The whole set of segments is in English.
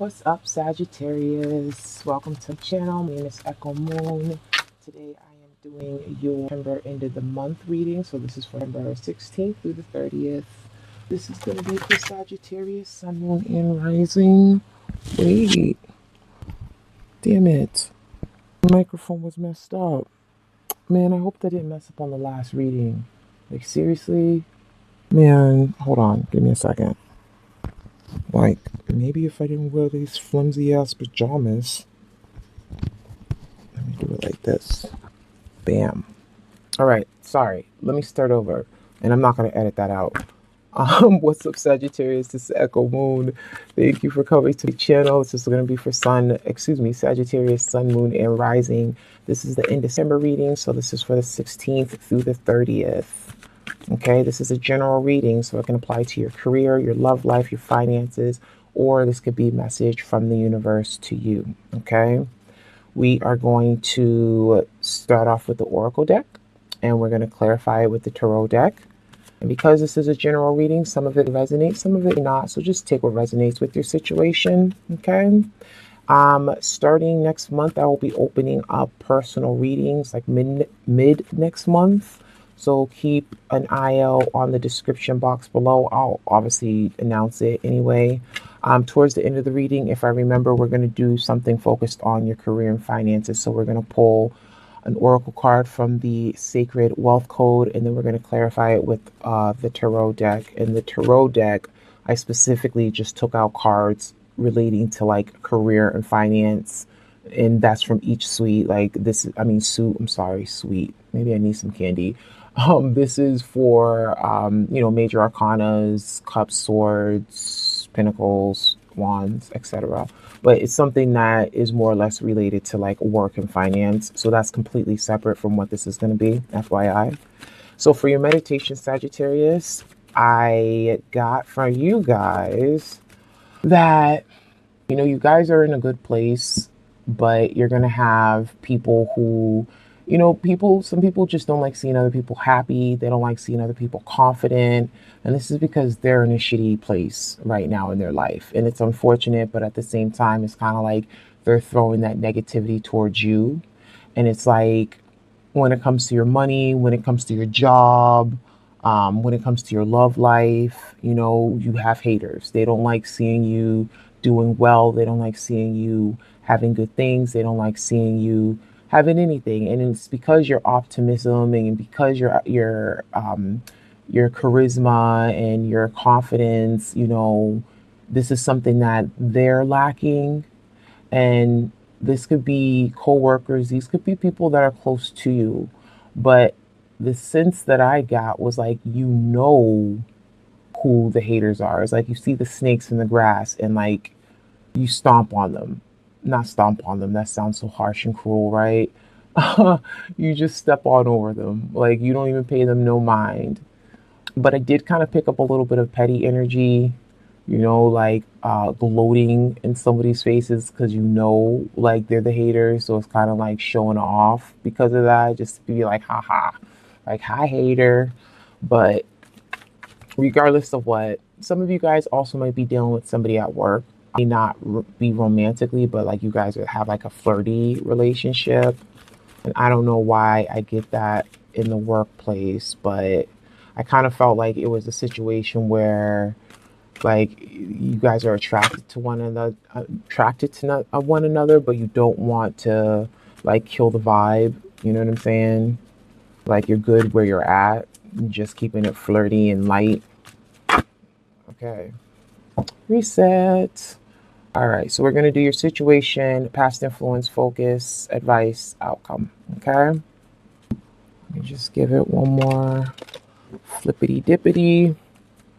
What's up, Sagittarius? Welcome to the channel. My name is Echo Moon. Today I am doing your September end of the month reading. So this is for September 16th through the 30th. This is going to be for Sagittarius, Sun, Moon, and Rising. Wait, damn it. The microphone was messed up. Man, I hope that didn't mess up on the last reading. Like, seriously? Man, hold on. Give me a second. Like, maybe if I didn't wear these flimsy ass pajamas. Let me do it like this. Bam. All right. Sorry. Let me start over. And I'm not going to edit that out. What's up, Sagittarius? This is Echo Moon. Thank you for coming to the channel. This is going to be for Sagittarius, Sun, Moon, and Rising. This is the end December reading. So this is for the 16th through the 30th. Okay, this is a general reading, so it can apply to your career, your love life, your finances, or this could be a message from the universe to you. Okay, we are going to start off with the Oracle deck, and we're going to clarify it with the Tarot deck. And because this is a general reading, some of it resonates, some of it not. So just take what resonates with your situation. Okay. Starting next month, I will be opening up personal readings like mid next month. So keep an eye out on the description box below. I'll obviously announce it anyway. Towards the end of the reading, if I remember, we're going to do something focused on your career and finances. So we're going to pull an oracle card from the Sacred Wealth Code, and then we're going to clarify it with the Tarot deck. In the Tarot deck, I specifically just took out cards relating to like career and finance, and that's from each suite. Like this, I mean, suit. I'm sorry, suite. Maybe I need some candy. This is for, major arcanas, cups, swords, pentacles, wands, etc. But it's something that is more or less related to like work and finance. So that's completely separate from what this is going to be, FYI. So for your meditation, Sagittarius, I got from you guys that, you guys are in a good place, but you're going to have people who, some people just don't like seeing other people happy. They don't like seeing other people confident. And this is because they're in a shitty place right now in their life. And it's unfortunate, but at the same time, it's kind of like they're throwing that negativity towards you. And it's like, when it comes to your money, when it comes to your job, when it comes to your love life, you have haters. They don't like seeing you doing well. They don't like seeing you having good things. They don't like seeing you having anything. And it's because your optimism and because your charisma and your confidence, this is something that they're lacking. And this could be coworkers, these could be people that are close to you. But the sense that I got was like, who the haters are. It's like you see the snakes in the grass and like you stomp on them. Not stomp on them, that sounds so harsh and cruel, right? You just step on over them. Like you don't even pay them no mind. But I did kind of pick up a little bit of petty energy, like gloating in somebody's faces because like they're the haters. So it's kind of like showing off because of that. Just to be like, haha, like, hi, hater. But regardless of what, some of you guys also might be dealing with somebody at work. May not be romantically, but like you guys would have like a flirty relationship. And I don't know why I get that in the workplace, but I kind of felt like it was a situation where like you guys are attracted to one another, one another, but you don't want to like kill the vibe. You know what I'm saying? Like you're good where you're at, just keeping it flirty and light. Okay. Reset. All right, so we're going to do your situation, past influence, focus, advice, outcome. Okay. Let me just give it one more flippity dippity.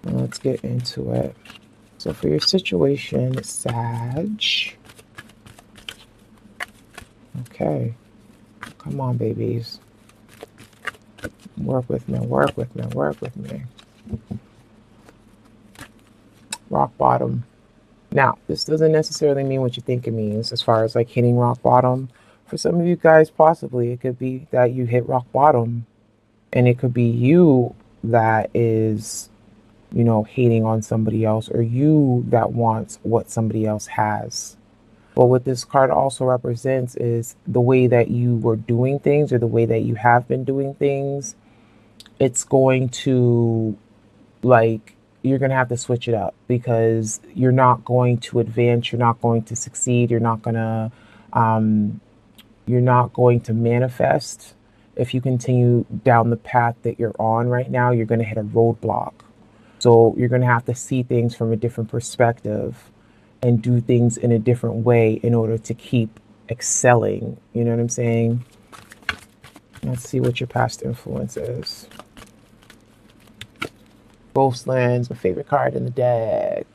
Let's get into it. So for your situation, Sag. Okay. Come on, babies. Work with me, work with me, work with me. Rock bottom. Now, this doesn't necessarily mean what you think it means as far as like hitting rock bottom. For some of you guys, possibly it could be that you hit rock bottom, and it could be you that is you know, hating on somebody else, or you that wants what somebody else has. But what this card also represents is the way that you were doing things or the way that you have been doing things. It's going to, like, you're going to have to switch it up because you're not going to advance, you're not going to succeed, um, you're not going to manifest. If you continue down the path that you're on right now, you're going to hit a roadblock. So you're going to have to see things from a different perspective and do things in a different way in order to keep excelling. You know what I'm saying? Let's see what your past influence is. Ghostlands, my favorite card in the deck.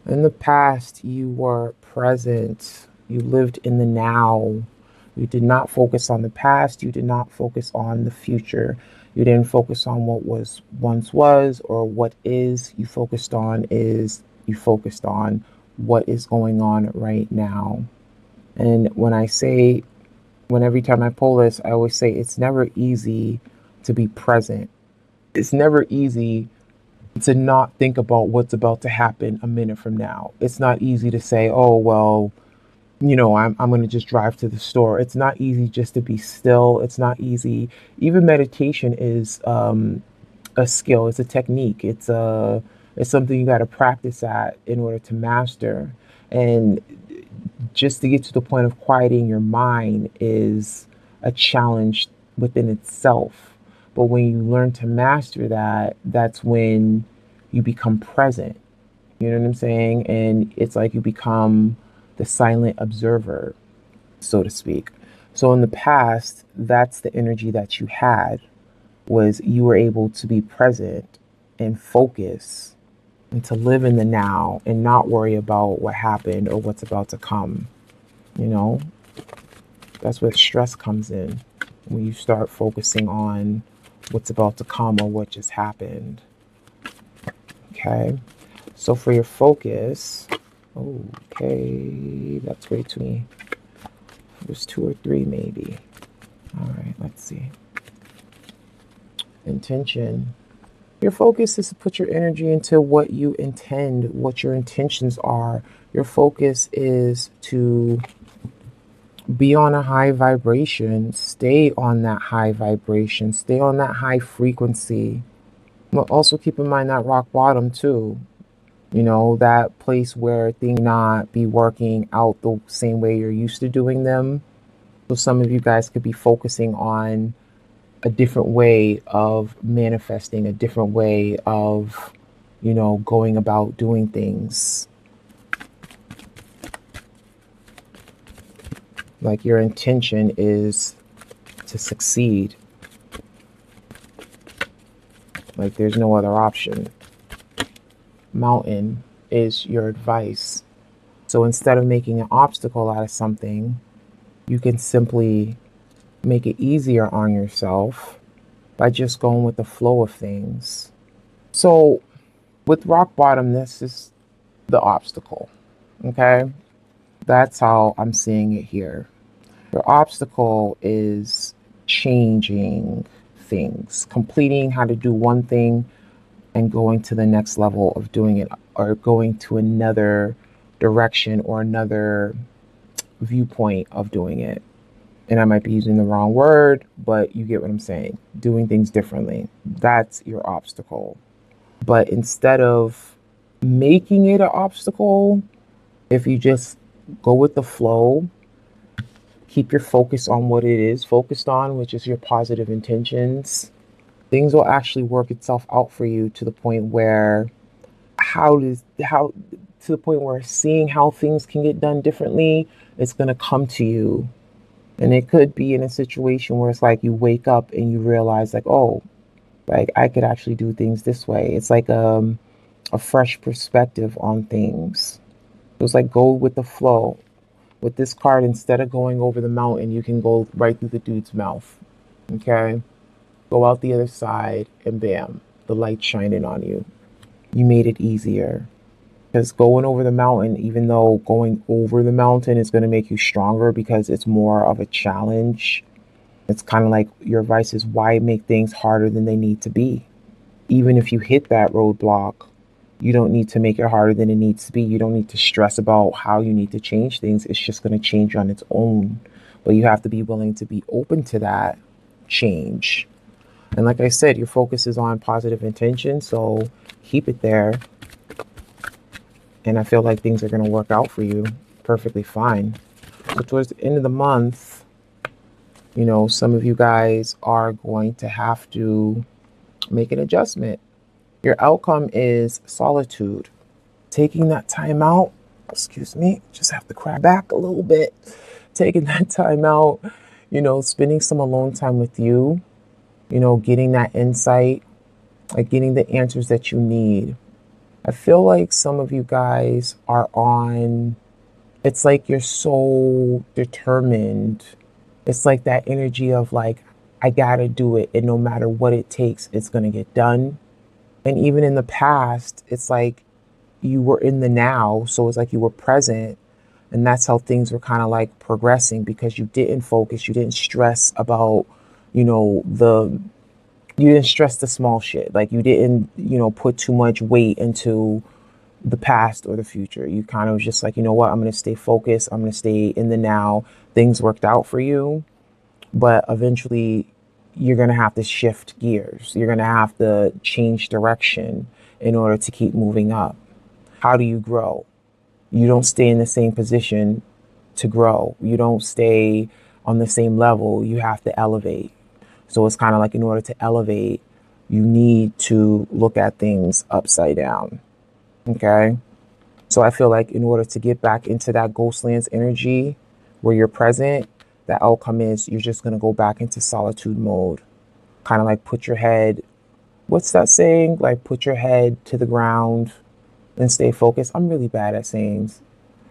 In the past, you were present. You lived in the now. You did not focus on the past. You did not focus on the future. You didn't focus on what was once was or what is. You focused on what is going on right now. And every time I pull this, I always say it's never easy to be present. It's never easy to not think about what's about to happen a minute from now. It's not easy to say, oh, well, you know, I'm going to just drive to the store. It's not easy just to be still. It's not easy. Even meditation is a skill. It's a technique. It's something you got to practice at in order to master. And just to get to the point of quieting your mind is a challenge within itself. But when you learn to master that, that's when you become present. You know what I'm saying? And it's like you become the silent observer, so to speak. So in the past, that's the energy that you had, was you were able to be present and focus and to live in the now and not worry about what happened or what's about to come. You know, that's where stress comes in, when you start focusing on what's about to come or what just happened. Okay, so for your focus, okay, that's way too many. There's 2 or 3 maybe. All right, let's see. Intention. Your focus is to put your energy into what you intend, what your intentions are. Your focus is to be on a high vibration, stay on that high vibration, stay on that high frequency. But also keep in mind that rock bottom too. You know, that place where things not be working out the same way you're used to doing them. So some of you guys could be focusing on a different way of manifesting, a different way of, you know, going about doing things. Like your intention is to succeed. Like there's no other option. Mountain is your advice. So instead of making an obstacle out of something, you can simply make it easier on yourself by just going with the flow of things. So with rock bottom, this is the obstacle. Okay? That's how I'm seeing it here. Your obstacle is changing things, completing how to do one thing and going to the next level of doing it, or going to another direction or another viewpoint of doing it. And I might be using the wrong word, but you get what I'm saying. Doing things differently. That's your obstacle. But instead of making it an obstacle, if you just go with the flow, keep your focus on what it is focused on, which is your positive intentions, things will actually work itself out for you to the point where seeing how things can get done differently, it's going to come to you. And it could be in a situation where it's like you wake up and you realize like, oh, like I could actually do things this way. It's like a fresh perspective on things. So it's like go with the flow. With this card, instead of going over the mountain, you can go right through the dude's mouth. Okay? Go out the other side and bam, the light shining on you. You made it easier. Because going over the mountain, even though going over the mountain is going to make you stronger because it's more of a challenge, it's kind of like your advice is why make things harder than they need to be. even if you hit that roadblock, you don't need to make it harder than it needs to be. You don't need to stress about how you need to change things. It's just going to change on its own. But you have to be willing to be open to that change. And like I said, your focus is on positive intention, so keep it there. And I feel like things are going to work out for you perfectly fine. So towards the end of the month, you know, some of you guys are going to have to make an adjustment. Your outcome is solitude. Taking that time out, excuse me, just have to crack back a little bit. Taking that time out, you know, spending some alone time with you, you know, getting that insight, like getting the answers that you need. I feel like some of you guys are on, it's like you're so determined. It's like that energy of like, I gotta do it. And no matter what it takes, it's gonna get done. And even in the past, it's like you were in the now. So it's like you were present. And that's how things were kind of like progressing because you didn't focus. You didn't stress about, you know, you didn't stress the small shit. Like you didn't, you know, put too much weight into the past or the future. You kind of was just like, you know what, I'm going to stay focused. I'm going to stay in the now. Things worked out for you, but eventually you're going to have to shift gears. You're going to have to change direction in order to keep moving up. How do you grow? You don't stay in the same position to grow. You don't stay on the same level. You have to elevate. So it's kind of like in order to elevate, you need to look at things upside down. Okay. So I feel like in order to get back into that Ghostlands energy where you're present, the outcome is you're just going to go back into solitude mode. Kind of like put your head, what's that saying? Like put your head to the ground and stay focused. I'm really bad at sayings.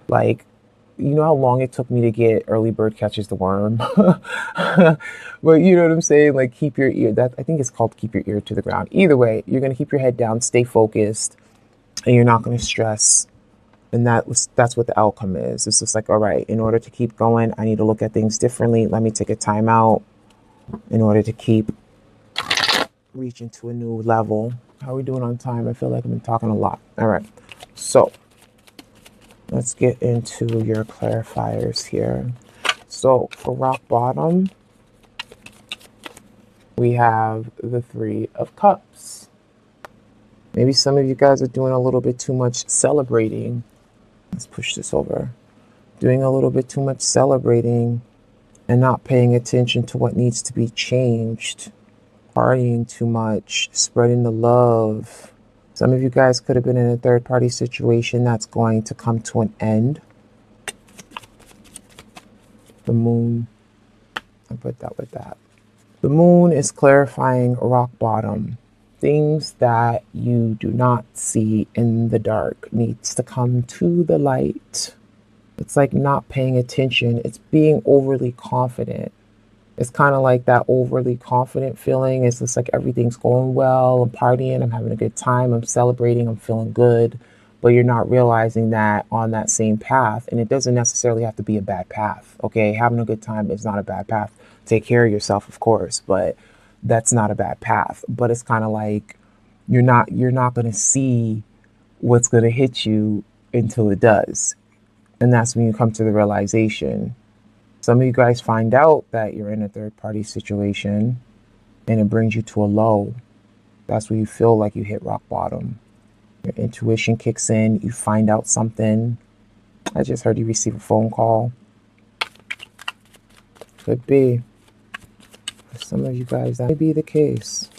Like, you know how long it took me to get early bird catches the worm? But you know what I'm saying? Like keep your ear, that I think it's called keep your ear to the ground. Either way, you're going to keep your head down, stay focused, and you're not going to stress. And that's what the outcome is. It's just like, all right, in order to keep going, I need to look at things differently. Let me take a time out in order to keep reaching to a new level. How are we doing on time? I feel like I've been talking a lot. All right. So let's get into your clarifiers here. So for rock bottom, we have the Three of Cups. Maybe some of you guys are doing a little bit too much celebrating. Let's push this over. Doing a little bit too much celebrating and not paying attention to what needs to be changed. Partying too much, spreading the love. Some of you guys could have been in a third-party situation that's going to come to an end. The moon. I put that with that. The moon is clarifying rock bottom. Things that you do not see in the dark needs to come to the light. It's like not paying attention. It's being overly confident. It's kind of like that overly confident feeling. It's just like everything's going well. I'm partying. I'm having a good time. I'm celebrating. I'm feeling good. But you're not realizing that on that same path. And it doesn't necessarily have to be a bad path. Okay. Having a good time is not a bad path. Take care of yourself, of course. But that's not a bad path. But it's kind of like you're not going to see what's going to hit you until it does. And that's when you come to the realization. Some of you guys find out that you're in a third-party situation and it brings you to a low. That's where you feel like you hit rock bottom. Your intuition kicks in. You find out something. I just heard you receive a phone call. Could be. For some of you guys, that may be the case.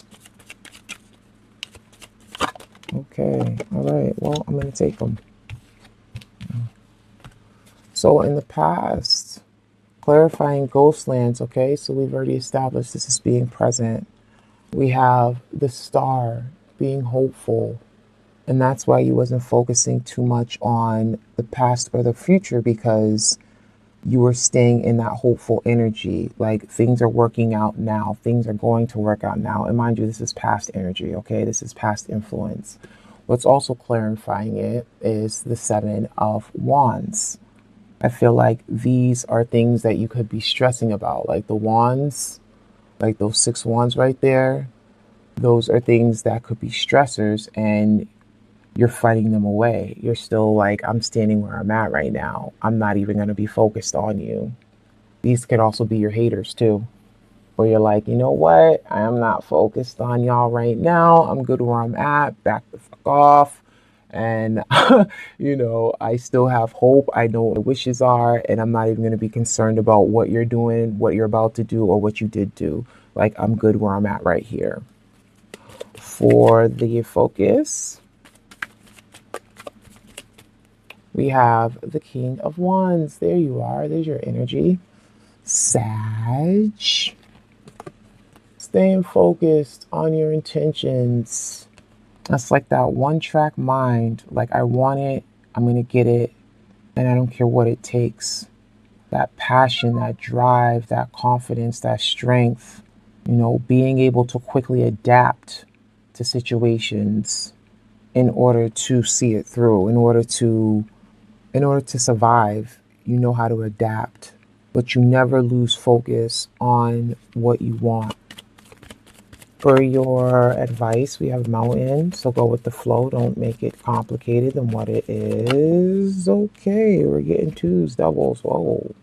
Okay. All right. Well, I'm going to take them. So in the past, clarifying Ghostlands, okay? So we've already established this is being present. We have the star being hopeful. And that's why you wasn't focusing too much on the past or the future because you were staying in that hopeful energy. Like things are working out now. Things are going to work out now. And mind you, this is past energy, okay? This is past influence. What's also clarifying it is the Seven of Wands. I feel like these are things that you could be stressing about, like the wands, like those 6 wands right there. those are things that could be stressors, and you're fighting them away. You're still like, I'm standing where I'm at right now. I'm not even going to be focused on you. These could also be your haters too, where you're like, you know what? I am not focused on y'all right now. I'm good where I'm at. Back the fuck off. And, I still have hope. I know what my wishes are, and I'm not even going to be concerned about what you're doing, what you're about to do, or what you did do. Like, I'm good where I'm at right here. For the focus, we have the King of Wands. There you are. There's your energy. Sag. Staying focused on your intentions. That's like that one track mind. Like, I want it, I'm going to get it, and I don't care what it takes. That passion, that drive, that confidence, that strength, being able to quickly adapt to situations in order to see it through, in order to survive. You know how to adapt, but you never lose focus on what you want. For your advice, we have mountain, so go with the flow. Don't make it complicated than what it is. Okay, we're getting twos, doubles. Whoa.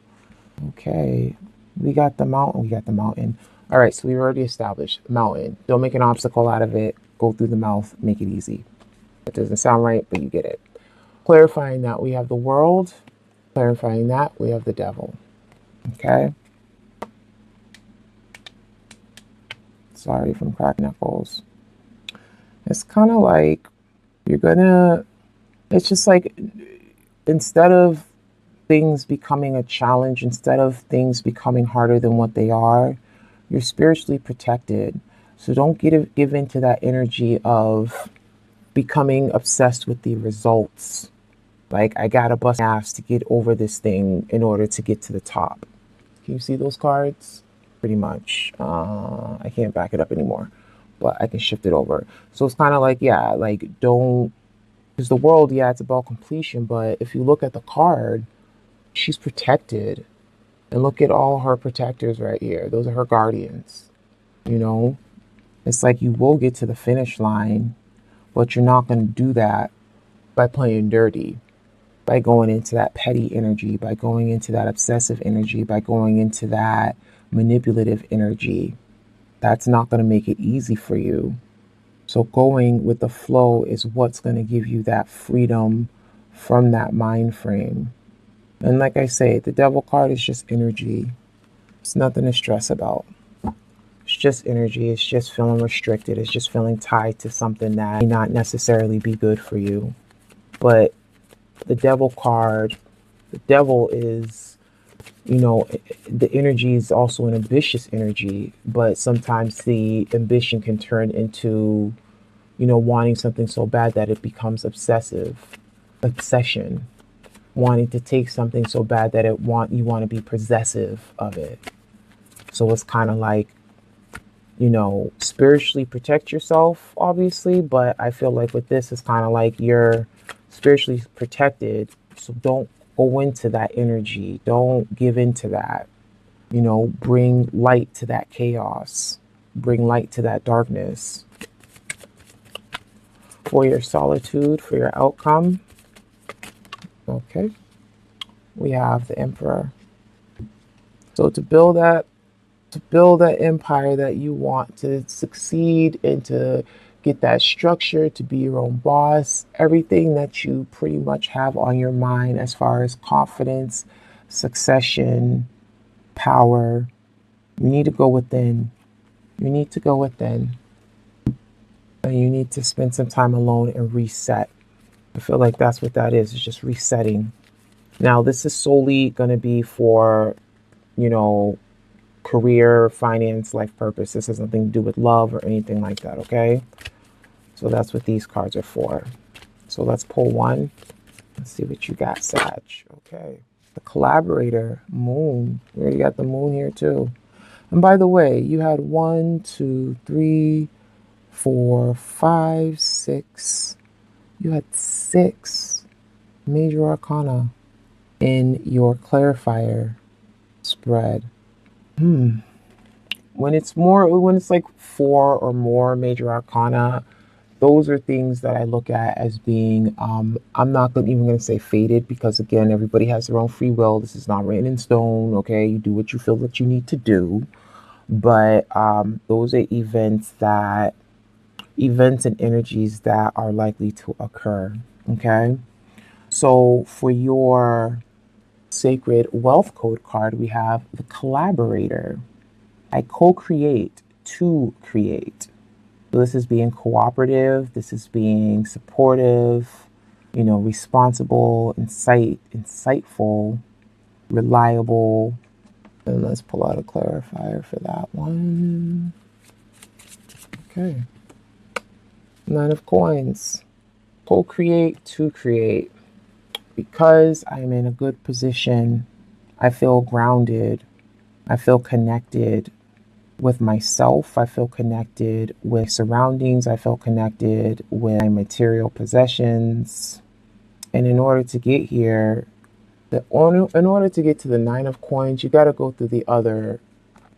Okay, we got the mountain. We got the mountain. All right, so we've already established mountain. Don't make an obstacle out of it. Go through the mouth. Make it easy. It doesn't sound right, but you get it. Clarifying that, we have the world. Clarifying that, we have the devil. Okay. Sorry if I'm cracking knuckles. It's kind of like it's just like, instead of things becoming a challenge, instead of things becoming harder than what they are, you're spiritually protected. So don't give into that energy of becoming obsessed with the results. Like, I gotta bust my ass to get over this thing in order to get to the top. Can you see those cards? Pretty much. I can't back it up anymore, but I can shift it over. So it's kind of like, yeah, like, don't, because the world, yeah, it's about completion, but if you look at the card, she's protected. And look at all her protectors right here. Those are her guardians. It's like, you will get to the finish line, but you're not going to do that by playing dirty, by going into that petty energy, by going into that obsessive energy, by going into that manipulative energy. That's not going to make it easy for you. So going with the flow is what's going to give you that freedom from that mind frame. And like I say, the devil card is just energy. It's nothing to stress about. It's just energy. It's just feeling restricted. It's just feeling tied to something that may not necessarily be good for you. But the devil card, the devil is, the energy is also an ambitious energy, but sometimes the ambition can turn into, wanting something so bad that it becomes obsession, wanting to take something so bad that you want to be possessive of it. So it's kind of like, spiritually protect yourself, obviously, but I feel like with this, it's kind of like you're spiritually protected, so don't go into that energy. Don't give into that. Bring light to that chaos. Bring light to that darkness. For your solitude, for your outcome, okay, we have the Emperor. So to build that empire that you want, to succeed and to get that structure, to be your own boss, everything that you pretty much have on your mind as far as confidence, succession, power, you need to go within. You need to go within. And you need to spend some time alone and reset. I feel like that's what that is. It's just resetting. Now, this is solely going to be for, career, finance, life purpose. This has nothing to do with love or anything like that, okay? So that's what these cards are for. So let's pull one. Let's see what you got, Sag. Okay. The collaborator, moon. We already got the moon here too. And by the way, you had 1, 2, 3, 4, 5, 6. You had 6 major arcana in your clarifier spread. When it's like 4 or more major arcana, those are things that I look at as being, I'm not even going to say fated, because again, everybody has their own free will. This is not written in stone, okay? You do what you feel that you need to do. But those are events and energies that are likely to occur, okay? So for your sacred wealth code card, we have the collaborator. I co-create to create. So this is being cooperative, this is being supportive, responsible, insightful, reliable. And let's pull out a clarifier for that one. Okay. 9 of coins. Co-create to create. Because I'm in a good position, I feel grounded. I feel connected with myself. I feel connected with surroundings. I feel connected with my material possessions. And in order to get here, in order to get to the 9 of coins, you got to go through the other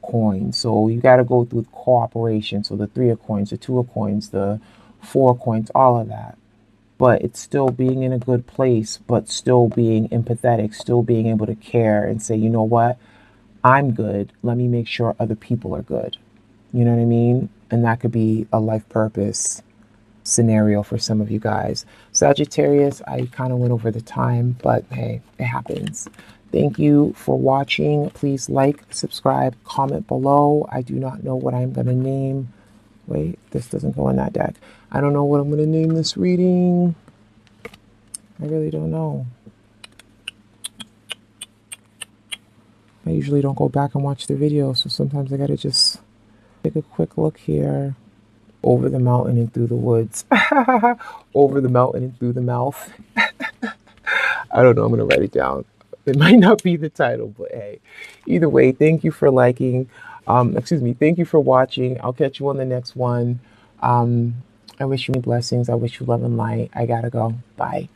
coins. So you got to go through cooperation. So the 3 of coins, the 2 of coins, the 4 of coins, all of that. But it's still being in a good place, but still being empathetic, still being able to care and say, you know what? I'm good. Let me make sure other people are good. You know what I mean? And that could be a life purpose scenario for some of you guys. Sagittarius, I kind of went over the time, but hey, it happens. Thank you for watching. Please like, subscribe, comment below. I do not know what I'm going to name. Wait, this doesn't go in that deck. I don't know what I'm going to name this reading. I really don't know. I usually don't go back and watch the video, so sometimes I gotta just take a quick look here. Over the mountain and through the woods. Over the mountain and through the mouth. I don't know, I'm gonna write it down. It might not be the title, but hey. Either way, thank you for liking. Thank you for watching. I'll catch you on the next one. I wish you many blessings. I wish you love and light. I gotta go. Bye.